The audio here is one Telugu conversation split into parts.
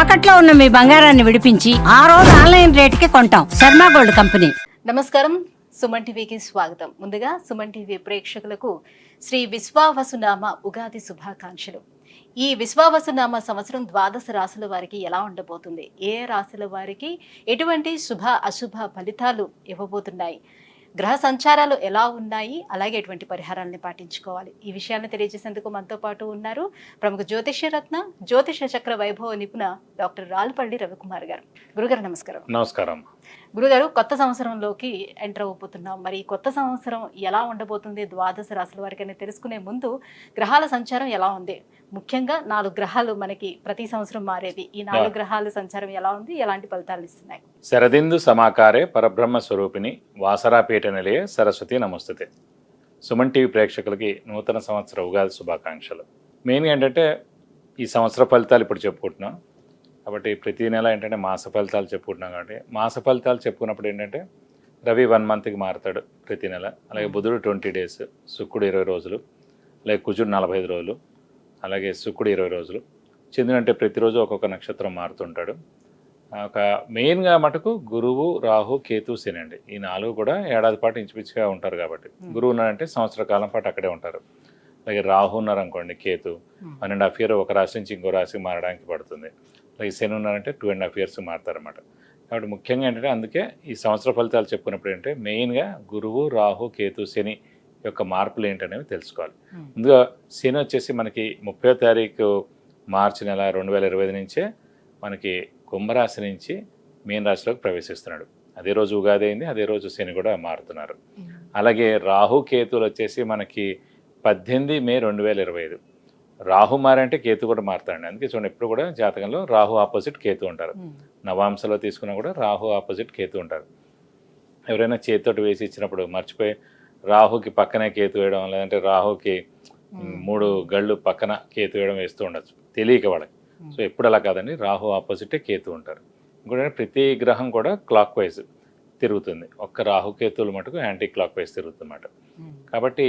తాకట్లో ఉన్న మీ బంగారాన్ని విడిపించి ఆ రోజు ఆన్లైన్ రేటుకి కొంటాం. Sharma gold company. నమస్కారం, సుమన్ టీవీకి స్వాగతం. ముందుగా సుమన్ టీవీ ప్రేక్షకులకు శ్రీ విశ్వావసునామ ఉగాది శుభాకాంక్షలు. ఈ విశ్వావసునామ సంవత్సరం ద్వాదశ రాశుల వారికి ఎలా ఉండబోతుంది, ఏ రాశుల వారికి ఎటువంటి శుభ అశుభ ఫలితాలు ఇవ్వబోతున్నాయి, గ్రహ సంచారాలు ఎలా ఉన్నాయి, అలాగే ఎటువంటి పరిహారాలను పాటించుకోవాలి, ఈ విషయాన్ని తెలియజేసేందుకు మనతో పాటు ఉన్నారు ప్రముఖ జ్యోతిష్య రత్న జ్యోతిష చక్ర వైభవ నిపుణ డాక్టర్ రాల్పల్లి రవికుమార్ గారు. గురుగారు నమస్కారం. నమస్కారం. గురుగారు, కొత్త సంవత్సరంలోకి ఎంటర్ అయిపోతున్నాం. మరి కొత్త సంవత్సరం ఎలా ఉండబోతుంది ద్వాదశ రాశుల వారికి అని తెలుసుకునే ముందు గ్రహాల సంచారం ఎలా ఉంది, ముఖ్యంగా 4 గ్రహాలు మనకి ప్రతి సంవత్సరం మారేది, ఈ 4 గ్రహాల సంచారం ఎలా ఉంది, ఎలాంటి ఫలితాలు ఇస్తున్నాయి? శరదిందు సమాకారే పరబ్రహ్మ స్వరూపిణి వాసరాపీఠ నిలయ సరస్వతి నమస్తుతే. సుమన్ టీవీ ప్రేక్షకులకి నూతన సంవత్సర ఉగాది శుభాకాంక్షలు. మెయిన్గా ఏంటంటే ఈ సంవత్సర ఫలితాలు ఇప్పుడు చెప్పుకుంటున్నాం కాబట్టి ప్రతి నెల ఏంటంటే మాస ఫలితాలు చెప్పుకుంటున్నాం కాబట్టి మాస ఫలితాలు చెప్పుకున్నప్పుడు ఏంటంటే రవి 1 మంత్కి మారుతాడు ప్రతి నెల, అలాగే బుధుడు 20 డేస్, శుక్రుడు 20 రోజులు, అలాగే కుజుడు 45 రోజులు, అలాగే శుక్రుడు 20 రోజులు, చంద్రుడు అంటే ప్రతిరోజు ఒక్కొక్క నక్షత్రం మారుతుంటాడు. ఒక మెయిన్గా మటుకు గురువు, రాహు, కేతు, శని అండి. ఈ 4 కూడా ఏడాది పాటు ఇంచుమించుగా ఉంటారు కాబట్టి గురువు ఉన్నారంటే సంవత్సర కాలం పాటు అక్కడే ఉంటారు. అలాగే రాహు ఉన్నారనుకోండి, కేతు 1.5 ఇయర్ ఒక రాశి నుంచి ఇంకో రాశికి మారడానికి పడుతుంది. అలాగే శని ఉన్నారంటే 2.5 ఇయర్స్ మారుతారన్నమాట. కాబట్టి ముఖ్యంగా ఏంటంటే అందుకే ఈ సంవత్సర ఫలితాలు చెప్పుకున్నప్పుడు ఏంటంటే మెయిన్గా గురువు, రాహు, కేతు, శని యొక్క మార్పులు ఏంటనేవి తెలుసుకోవాలి. ముందుగా శని వచ్చేసి మనకి 30వ తారీఖు మార్చి నెల 2025 నుంచే మనకి కుంభరాశి నుంచి మీన రాశిలోకి ప్రవేశిస్తున్నాడు. అదే రోజు ఉగాది అయింది, అదే రోజు శని కూడా మారుతున్నారు. అలాగే రాహు, కేతువులు వచ్చేసి మనకి 18 మే 2025. రాహు మారంటే కేతు కూడా మారుతాడండి. అందుకే చూడండి ఎప్పుడు కూడా జాతకంలో రాహు ఆపోజిట్ కేతు ఉంటారు. నవాంశలో తీసుకున్నా కూడా రాహు ఆపోజిట్ కేతు ఉంటారు. ఎవరైనా చేతితోటి వేసి ఇచ్చినప్పుడు మర్చిపోయి రాహుకి పక్కనే కేతు వేయడం, లేదంటే రాహుకి 3 గళ్ళు పక్కన కేతు వేయడం వేస్తూ ఉండొచ్చు తెలియక వాళ్ళకి. సో ఎప్పుడు అలా కాదండి, రాహు ఆపోజిటే కేతు ఉంటారు. ఇంకోటి ప్రతి గ్రహం కూడా క్లాక్ వైజ్ తిరుగుతుంది, ఒక్క రాహుకేతువులు మటుకు యాంటీ క్లాక్ వైజ్ తిరుగుతుందన్నమాట. కాబట్టి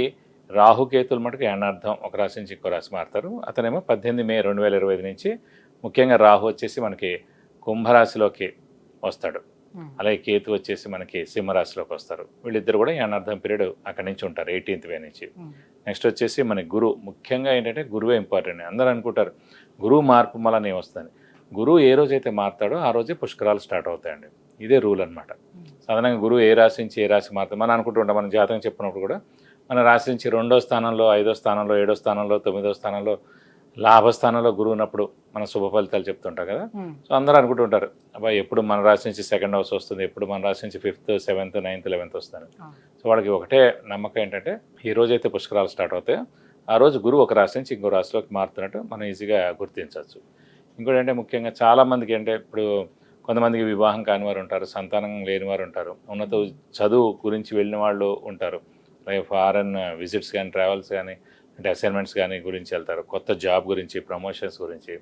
రాహుకేతువులు మటుకు ఏనార్థం ఒక రాశి నుంచి ఇంకో రాశి మారుతారు. అతనేమో 18 మే 2025 నుంచి ముఖ్యంగా రాహు వచ్చేసి మనకి కుంభరాశిలోకి వస్తాడు, అలాగే కేతు వచ్చేసి మనకి సింహరాశిలోకి వస్తారు. వీళ్ళిద్దరు కూడా ఏనార్థం పీరియడ్ అక్కడి నుంచి ఉంటారు 18th మే నుంచి. నెక్స్ట్ వచ్చేసి మన గురువు, ముఖ్యంగా ఏంటంటే గురువే ఇంపార్టెంట్. అందరూ అనుకుంటారు గురువు మార్పు వల్ల ఏమొస్తుంది. గురువు ఏ రోజైతే మారుతాడో ఆ రోజే పుష్కరాలు స్టార్ట్ అవుతాయండి. ఇదే రూల్ అనమాట. సాధారణంగా గురువు ఏ రాశి నుంచి ఏ రాశి మారుతాడు మనం అనుకుంటుంటాం. మన జాతకం చెప్పినప్పుడు కూడా మన రాశి నుంచి 2వ స్థానంలో, 5వ స్థానంలో, 7వ స్థానంలో, 9వ స్థానంలో, లాభస్థానంలో గురువు ఉన్నప్పుడు మన శుభ ఫలితాలు చెప్తుంటాం కదా. సో అందరూ అనుకుంటుంటారు అబ్బాయి ఎప్పుడు మన రాశి నుంచి 2nd హౌస్ వస్తుంది, ఎప్పుడు మన రాశి నుంచి 5th, 7th, 9th, 11th వస్తాను. సో వాళ్ళకి ఒకటే నమ్మకం ఏంటంటే ఈ రోజైతే పుష్కరాలు స్టార్ట్ అవుతాయో ఆ రోజు గురువు ఒక రాశి నుంచి ఇంకో రాశిలోకి మారుతున్నట్టు మనం ఈజీగా గుర్తించవచ్చు. ఇంకోటి అంటే ముఖ్యంగా చాలామందికి అంటే ఇప్పుడు కొంతమందికి వివాహం కాని వారు ఉంటారు, సంతానం లేని వారు ఉంటారు, ఉన్నత చదువు గురించి వెళ్ళిన వాళ్ళు ఉంటారు, అలాగే ఫారెన్ విజిట్స్ కానీ, ట్రావెల్స్ కానీ, అంటే అసైన్మెంట్స్ కానీ గురించి వెళ్తారు, కొత్త జాబ్ గురించి, ప్రమోషన్స్ గురించి,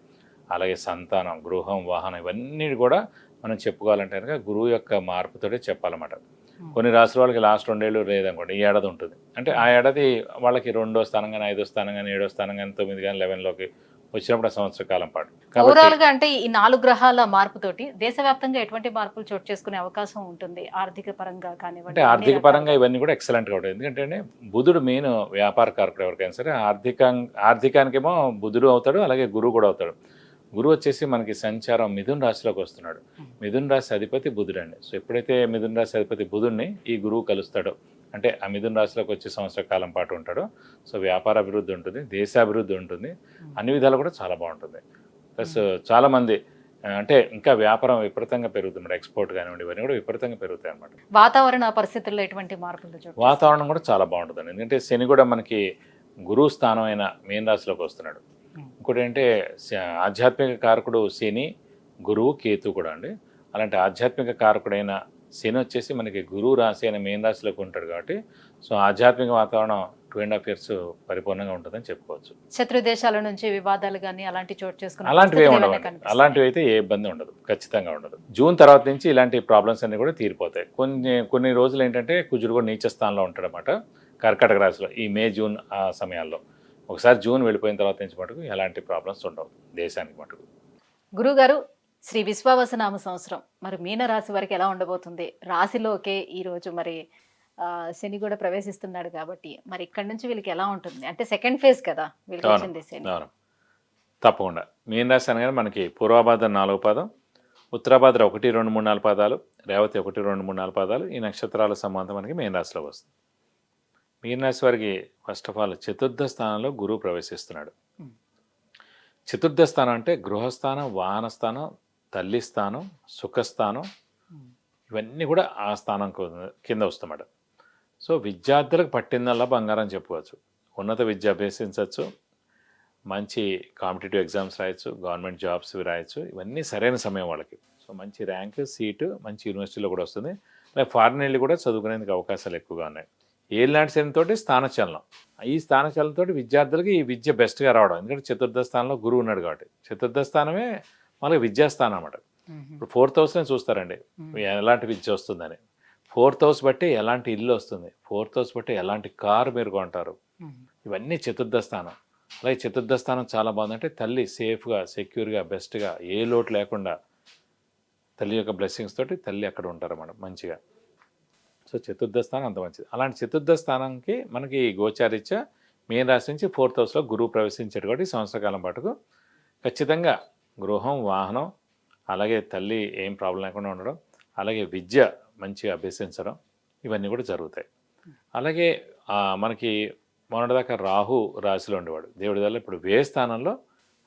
అలాగే సంతానం, గృహం, వాహనం ఇవన్నీ కూడా మనం చెప్పుకోవాలంటే కనుక గురువు యొక్క మార్పుతోటే చెప్పాలన్నమాట. కొన్ని రాశుల వాళ్ళకి లాస్ట్ 2 ఏళ్ళు లేదనుకోండి, ఈ ఏడాది ఉంటుంది. అంటే ఆ ఏడాది వాళ్ళకి 2వ స్థానం కానీ, 5వ స్థానం కానీ, 7వ స్థానం కానీ, 9 కానీ, 11లోకి వచ్చినప్పుడు ఆ సంవత్సర కాలం పాటు. ఓవరాల్ గా అంటే ఈ 4 గ్రహాల మార్పుతోటి దేశవ్యాప్తంగా ఎటువంటి మార్పులు చోటు చేసుకునే అవకాశం ఉంటుంది, ఆర్థిక పరంగా కానివ్వండి? అంటే ఆర్థిక పరంగా ఇవన్నీ కూడా ఎక్సలెంట్గా ఉంటుంది. ఎందుకంటే బుధుడు మెయిన్ వ్యాపార కారకుడు ఎవరికైనా సరే. ఆర్థికానికేమో బుధుడు అవుతాడు, అలాగే గురువు కూడా అవుతాడు. గురువు వచ్చేసి మనకి సంచారం మిథున రాశిలోకి వస్తున్నాడు. మిథున రాశి అధిపతి బుధుడు అండి. సో ఎప్పుడైతే మిథున రాశి అధిపతి బుధుడిని ఈ గురువు కలుస్తాడో, అంటే ఆ మిథున రాశిలోకి వచ్చే సంవత్సర కాలం పాటు ఉంటాడు. సో వ్యాపార అభివృద్ధి ఉంటుంది, దేశాభివృద్ధి ఉంటుంది, అన్ని విధాలు కూడా చాలా బాగుంటుంది. ప్లస్ చాలామంది అంటే ఇంకా వ్యాపారం విపరీతంగా పెరుగుతుంది, ఎక్స్పోర్ట్ కానివ్వండి ఇవన్నీ కూడా విపరీతంగా పెరుగుతాయి అన్నమాట. వాతావరణ పరిస్థితుల్లో ఎటువంటి మార్పులు? వాతావరణం కూడా చాలా బాగుంటుందండి. ఎందుకంటే శని కూడా మనకి గురువు స్థానం అయిన మీన రాశిలోకి వస్తున్నాడు. ఇంకోటి ఏంటంటే ఆధ్యాత్మిక కారకుడు శని, గురువు, కేతు కూడా అండి. అలాంటి ఆధ్యాత్మిక కారకుడైన శని వచ్చేసి మనకి గురువు రాశి అయిన మీన రాశిలోకి ఉంటాడు కాబట్టి సో ఆధ్యాత్మిక వాతావరణం 2.5 years పరిపూర్ణంగా ఉంటుందని చెప్పుకోవచ్చు. శత్రు దేశాల నుంచి వివాదాలు కానీ అలాంటి చోటు చేసుకుని అలాంటివి అయితే ఏ ఇబ్బంది ఉండదు, ఖచ్చితంగా ఉండదు. జూన్ తర్వాత నుంచి ఇలాంటి ప్రాబ్లమ్స్ అన్ని కూడా తీరిపోతాయి. కొన్ని రోజులు ఏంటంటే కుజుడు కూడా నీచ స్థానంలో ఉంటాడనమాట కర్కాటక రాశిలో ఈ మే, జూన్ ఆ సమయాల్లో. ఒకసారి జూన్ వెళ్ళిపోయిన తర్వాత నుంచి మటుకు ఎలాంటి ప్రాబ్లమ్స్ ఉండవు దేశానికి మటుకు. గురుగారు, శ్రీ విశ్వావసునామ సంవత్సరం మరి మీన రాశి వారికి ఎలా ఉండబోతుంది? రాశిలోకే ఈరోజు మరి శని కూడా ప్రవేశిస్తున్నాడు కాబట్టి మరి ఇక్కడ నుంచి వీళ్ళకి ఎలా ఉంటుంది? అంటే సెకండ్ ఫేజ్ కదా వీళ్ళకి అవును వచ్చింది శని. అవును తప్పకుండా. మీన రాశి అనగానే మనకి పూర్వాభాద్ర 4వ పాదం, ఉత్తరాభాద్ర 1, 2, 3, 4 పాదాలు, రేవతి 1, 2, 3, 4 పాదాలు, ఈ నక్షత్రాల సంబంధం మనకి మీన రాశిలో వస్తుంది. మీన రాశి వారికి ఫస్ట్ ఆఫ్ ఆల్ చతుర్థ స్థానంలో గురువు ప్రవేశిస్తున్నాడు. చతుర్థ స్థానం అంటే గృహస్థానం, వాహన స్థానం, తల్లి స్థానం, సుఖస్థానం, ఇవన్నీ కూడా ఆ స్థానం కింద వస్తామట. సో విద్యార్థులకు పట్టిందల్లా బంగారం చెప్పుకోవచ్చు. ఉన్నత విద్య అభ్యసించవచ్చు, మంచి కాంపిటేటివ్ ఎగ్జామ్స్ రాయొచ్చు, గవర్నమెంట్ జాబ్స్ రాయొచ్చు, ఇవన్నీ సరైన సమయం వాళ్ళకి. సో మంచి ర్యాంక్, సీటు మంచి యూనివర్సిటీలో కూడా వస్తుంది. అలాగే ఫారిన్ వెళ్ళి కూడా చదువుకునేందుకు అవకాశాలు ఎక్కువగా ఉన్నాయి. ఏళ్ళనాటి శనితోటి స్థానచలనం, ఈ స్థానచలనంతో విద్యార్థులకి ఈ విద్య బెస్ట్గా రావడం. ఎందుకంటే చతుర్థ స్థానంలో గురువు ఉన్నాడు కాబట్టి చతుర్థ స్థానమే మనకి విద్యాస్థానం అన్నమాట. ఇప్పుడు 4th హౌస్ని చూస్తారండి ఎలాంటి విద్య వస్తుందని. 4th హౌస్ బట్టి ఎలాంటి ఇల్లు వస్తుంది, 4th హౌస్ బట్టి ఎలాంటి కారు మీరు కొంటారు, ఇవన్నీ చతుర్థ స్థానం. అలాగే చతుర్థ స్థానం చాలా బాగుందంటే తల్లి సేఫ్గా, సెక్యూర్గా, బెస్ట్గా, ఏ లోటు లేకుండా తల్లి యొక్క బ్లెస్సింగ్స్ తోటి తల్లి అక్కడ ఉంటారు అన్నమాట మంచిగా. సో చతుర్థ స్థానం అంత మంచిది. అలాంటి చతుర్థ స్థానానికి మనకి గోచారీత్యా మీన రాశి నుంచి 4th హౌస్లో గురువు ప్రవేశించాడు కాబట్టి సంవత్సర కాలం పాటుకు ఖచ్చితంగా గృహం, వాహనం, అలాగే తల్లి ఏం ప్రాబ్లం లేకుండా ఉండడం, అలాగే విద్య మంచిగా అభ్యసించడం, ఇవన్నీ కూడా జరుగుతాయి. అలాగే మనకి మొన్నటిదాకా రాహు రాశిలో ఉండేవాడు దేవుడి వల్ల. ఇప్పుడు వ్యయ స్థానంలో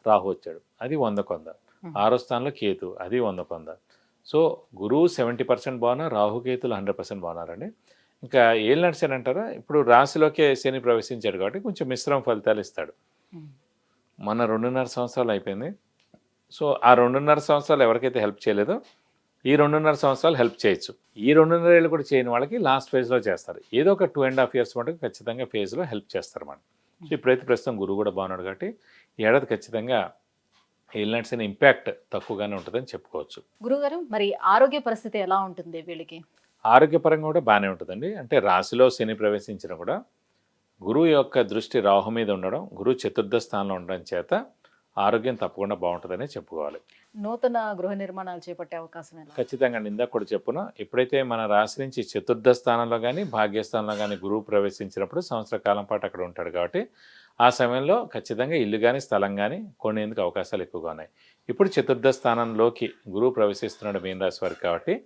రాహు వచ్చాడు, అది 100 6వ స్థానంలో కేతు, అది 100. సో గురువు 70% బాగున్నారు, రాహుకేతులు 100% బాగున్నారండి. ఇంకా ఏళ్ళు నడిచాడు అంటారా, ఇప్పుడు రాశిలోకే శని ప్రవేశించాడు కాబట్టి కొంచెం మిశ్రమ ఫలితాలు ఇస్తాడు. మన 2.5 సంవత్సరాలు అయిపోయింది. సో ఆ 2.5 సంవత్సరాలు ఎవరికైతే హెల్ప్ చేయలేదో ఈ 2.5 సంవత్సరాలు హెల్ప్ చేయొచ్చు. ఈ 2.5 ఏళ్ళు కూడా చేయని వాళ్ళకి లాస్ట్ ఫేజ్లో చేస్తారు. ఏదో ఒక 2.5 ఇయర్స్ మటుకు ఖచ్చితంగా ఫేజ్లో హెల్ప్ చేస్తారు మనం. సో ఇప్పుడైతే ప్రస్తుతం గురువు కూడా బాగున్నాడు కాబట్టి ఈ ఏడాది ఖచ్చితంగా ఏలినాటి శని ఇంపాక్ట్ తక్కువగానే ఉంటుందని చెప్పుకోవచ్చు. గురుగారు మరి ఆరోగ్య పరిస్థితి ఎలా ఉంటుంది వీళ్ళకి? ఆరోగ్యపరంగా కూడా బాగానే ఉంటుందండి. అంటే రాశిలో శని ప్రవేశించిన కూడా గురువు యొక్క దృష్టి రాహు మీద ఉండడం, గురువు చతుర్థ స్థానంలో ఉండడం చేత ఆరోగ్యం తప్పకుండా బాగుంటుందనే చెప్పుకోవాలి. నూతన గృహ నిర్మాణాలు చేపట్టే అవకాశం ఎలా? ఖచ్చితంగా ఇందాక కూడా చెప్పున, ఎప్పుడైతే మన రాశి నుంచి చతుర్థ స్థానంలో కానీ భాగ్యస్థానంలో కానీ గురువు ప్రవేశించినప్పుడు సంవత్సర కాలం పాటు అక్కడ ఉంటాడు కాబట్టి ఆ సమయంలో ఖచ్చితంగా ఇల్లు కానీ స్థలం కానీ కొనేందుకు అవకాశాలు ఎక్కువగా ఉన్నాయి. ఇప్పుడు చతుర్థ స్థానంలోకి గురువు ప్రవేశిస్తున్నాడు మీన రాశి వారికి కాబట్టి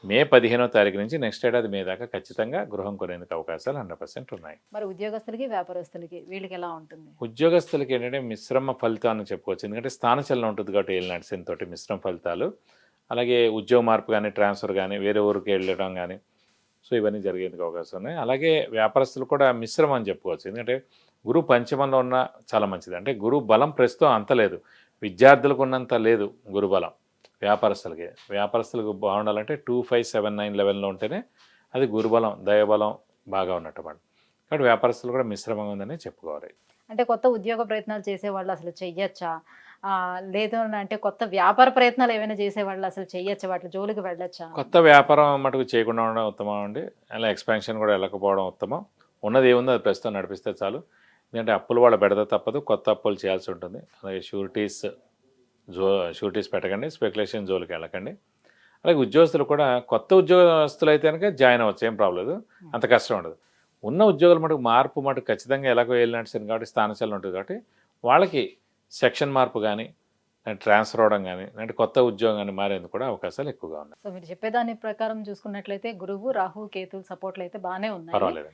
మే 15వ తారీఖు నుంచి నెక్స్ట్ ఏడాది మే దాకా ఖచ్చితంగా గృహం కొనేందుకు అవకాశాలు 100% ఉన్నాయి. మరి ఉద్యోగస్తులకి, వ్యాపారస్తులకి వీళ్ళకి ఎలా ఉంటుంది? ఉద్యోగస్తులకి ఏంటంటే మిశ్రమ ఫలితాలను చెప్పుకోవచ్చు. ఎందుకంటే స్థానచలనం ఉంటుంది కాబట్టి ఏలినాటి శని తోటి మిశ్రమ ఫలితాలు. అలాగే ఉద్యోగ మార్పు కానీ, ట్రాన్స్ఫర్ కానీ, వేరే ఊరికి వెళ్ళడం కానీ, సో ఇవన్నీ జరిగేందుకు అవకాశం ఉన్నాయి. అలాగే వ్యాపారస్తులు కూడా మిశ్రమం అని చెప్పుకోవచ్చు. ఎందుకంటే గురువు పంచమంలో ఉన్న చాలా మంచిది. అంటే గురువు బలం ప్రస్తుతం అంత లేదు, విద్యార్థులకు ఉన్నంత లేదు గురు బలం. వ్యాపారస్తులకు బాగుండాలంటే 2, 5, 7, 9 లెవెల్లో ఉంటేనే అది గురుబలం, దయబలం బాగా ఉన్నట్టు మాట. కాబట్టి వ్యాపారస్తులు కూడా మిశ్రమంగా ఉందని చెప్పుకోవాలి. అంటే కొత్త ఉద్యోగ ప్రయత్నాలు చేసేవాళ్ళు అసలు చెయ్యొచ్చా? లేదు అంటే కొత్త వ్యాపార ప్రయత్నాలు ఏమైనా చేసేవాళ్ళు అసలు చెయ్యొచ్చా? వాటి జోలికి వెళ్ళొచ్చా? కొత్త వ్యాపారం మటుకు చేయకుండా ఉండడం ఉత్తమం అండి. అలా ఎక్స్పాన్షన్ కూడా వెళ్ళకపోవడం ఉత్తమం. ఉన్నది ఏముందో అది ప్రస్తుతం నడిపిస్తే చాలు. ఎందుకంటే అప్పులు వాళ్ళ బెడద తప్పదు, కొత్త అప్పులు చేయాల్సి ఉంటుంది. అలాగే షూరిటీస్ పెట్టకండి, స్పెక్యులేషన్ జోలికి వెళ్ళకండి. అలాగే ఉద్యోగస్తులు కూడా కొత్త ఉద్యోగస్తులు అయితే కనుక జాయిన్ అవ్వచ్చు, ఏం ప్రాబ్లం లేదు, అంత కష్టం ఉండదు. ఉన్న ఉద్యోగాలు మటుకు మార్పు మటుకు ఖచ్చితంగా ఎలాగో వెళ్ళినట్టు సరే కాబట్టి స్థానచలనం ఉంటుంది కాబట్టి వాళ్ళకి సెక్షన్ మార్పు కానీ, ట్రాన్స్ఫర్ అవడం కానీ, అంటే కొత్త ఉద్యోగం కానీ మారేందుకు కూడా అవకాశాలు ఎక్కువగా ఉన్నాయి. సో మీరు చెప్పేదాని ప్రకారం చూసుకున్నట్లయితే గురువు, రాహు, కేతు సపోర్ట్లు అయితే బాగానే ఉన్నాయి. పర్వాలేదు.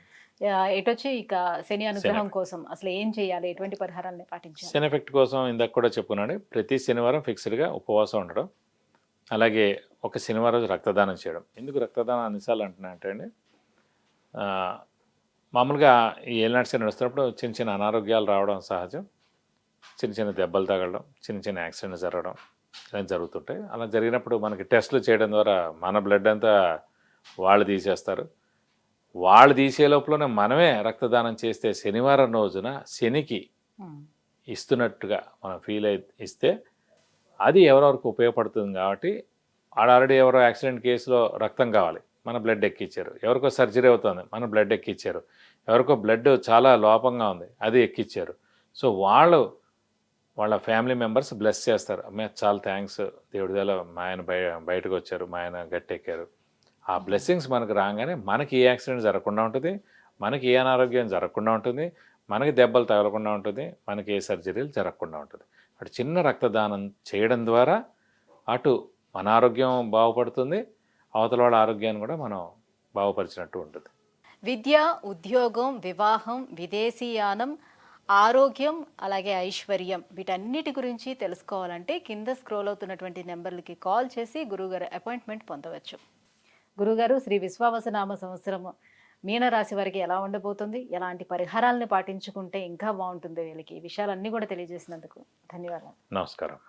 ఎటొచ్చి ఇక శని అనుగ్రహం కోసం అసలు ఏం చేయాలి, ఎటువంటి పరిహారాన్ని పాటించాలి? శని ఎఫెక్ట్ కోసం ఇందాక కూడా చెప్పుకున్నాడు, ప్రతి శనివారం ఫిక్స్డ్గా ఉపవాసం ఉండడం, అలాగే ఒక శనివారం రోజు రక్తదానం చేయడం. ఎందుకు రక్తదానం అన్నిసార్లు అంటున్నా అంటే అండి, మామూలుగా ఈ ఏలినాటి శని నడుస్తున్నప్పుడు చిన్న చిన్న అనారోగ్యాలు రావడం సహజం. చిన్న చిన్న దెబ్బలు తగలడం, చిన్న చిన్న యాక్సిడెంట్స్ జరగడం ఇలా జరుగుతుంటాయి. అలా జరిగినప్పుడు మనకి టెస్టులు చేయడం ద్వారా మన బ్లడ్ అంతా వాళ్ళు తీసేస్తారు. వాళ్ళు తీసే లోపలనే మనమే రక్తదానం చేస్తే శనివారం రోజున శనికి ఇస్తున్నట్టుగా మనం ఫీల్ ఇస్తే అది ఎవరెవరికి ఉపయోగపడుతుంది. కాబట్టి ఆల్రెడీ ఎవరో యాక్సిడెంట్ కేసులో రక్తం కావాలి, మన బ్లడ్ ఎక్కిచ్చారు. ఎవరికో సర్జరీ అవుతుంది, మన బ్లడ్ ఎక్కిచ్చారు. ఎవరికో బ్లడ్ చాలా లోపంగా ఉంది, అది ఎక్కిచ్చారు. సో వాళ్ళు వాళ్ళ ఫ్యామిలీ మెంబర్స్ బ్లెస్ చేస్తారు. అమ్మే చాలా థ్యాంక్స్, దేవుడి దయలో మా ఆయన బయటకు వచ్చారు, మా ఆయన గట్టెక్కారు. ఆ బ్లెస్సింగ్స్ మనకు రాగానే మనకి ఏ యాక్సిడెంట్ జరగకుండా ఉంటుంది, మనకి ఏ అనారోగ్యం జరగకుండా ఉంటుంది, మనకి దెబ్బలు తగలకుండా ఉంటుంది, మనకి ఏ సర్జరీలు జరగకుండా ఉంటుంది. అటు చిన్న రక్తదానం చేయడం ద్వారా అటు మన ఆరోగ్యం బాగుపడుతుంది, అవతల వాళ్ళ ఆరోగ్యాన్ని కూడా మనం బాగుపరిచినట్టు ఉంటుంది. విద్య, ఉద్యోగం, వివాహం, విదేశీయానం, ఆరోగ్యం, అలాగే ఐశ్వర్యం, వీటన్నిటి గురించి తెలుసుకోవాలంటే కింద స్క్రోల్ అవుతున్నటువంటి నెంబర్లకి కాల్ చేసి గురువుగారు అపాయింట్మెంట్ పొందవచ్చు. గురుగారు, శ్రీ విశ్వావసునామ సంవత్సరం మీనరాశి వారికి ఎలా ఉండబోతుంది, ఎలాంటి పరిహారాలను పాటించుకుంటే ఇంకా బాగుంటుంది వీళ్ళకి, ఈ విషయాలన్నీ కూడా తెలియజేసినందుకు ధన్యవాదాలు. నమస్కారం.